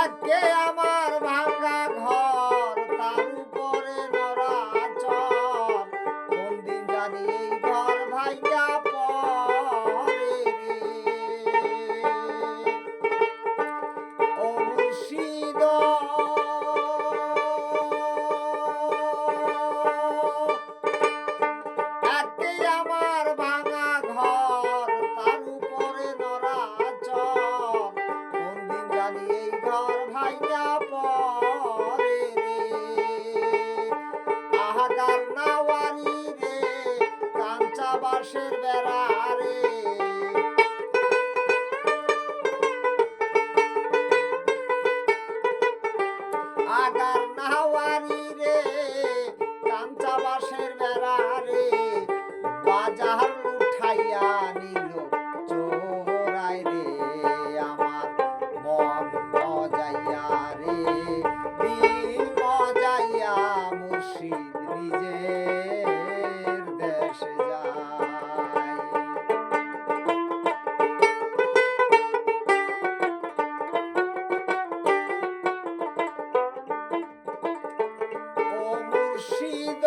একে আমার ভাঙা ঘর তার উপরে নড়াচড়, কোন দিন জানি এই ঘর ভাঙা পড়ে রে। ও মুর্শিদ একে আমার ভাঙা ঘর তার উপরে নড়াচড়, কোন দিন জানি এই ঘর ভাঙা পড়ে রে। আহাকার নাওয়ারি রে কাঞ্চা বাঁশের বেড়া রে, আগার নাওয়ারি রে কাঞ্চা বাঁশের বেড়া রে, বাজার উঠাইয়া নিল চোরাই রে। আমার মন মজাইয়া রে দিল মজাইয়া মুর্শিদ নিজের দেশে যায়। ও মুর্শিদ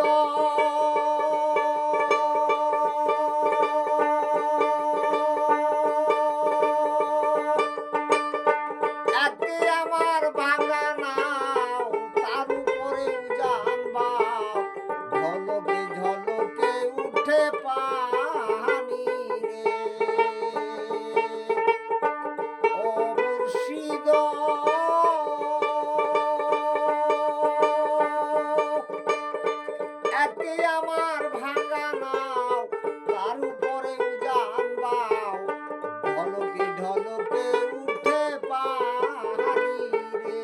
একে আমার ভাঙা নাও তার উপরে উজান বাও, ঝলকে ঝলকে উঠে পানি রে। ও মুর্শিদ একে আমার ভাঙা নাও তার উপরে উজান বাও, ঢলকে ঢলকে উঠে পানি রে।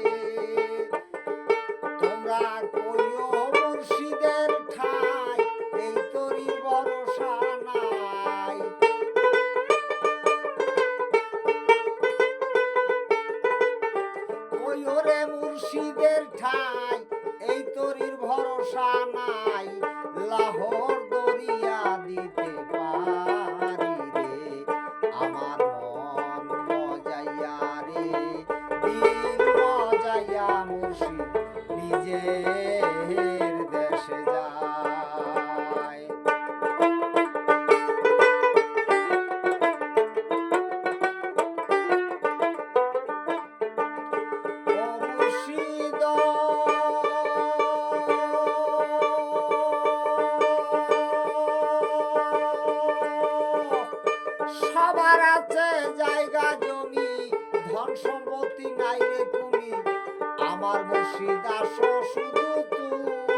তোমরা কইও মুর্শিদের ঠাই এই তরি ভরসা নাই। কইও রে মুর্শিদের ঠাই এই তরির ভরসা নাই, লাহোর দরিয়া দিতে পারি রে। আমার মন মজাইয়া রে দিল মজাইয়া মুর্শিদ নিজের দেশে যায়। ও মুর্শিদ সবার আছে জায়গা জমি ধন সম্পত্তি নাই রে তুমি, আমার মুর্শিদ আসো শুধু তুমি।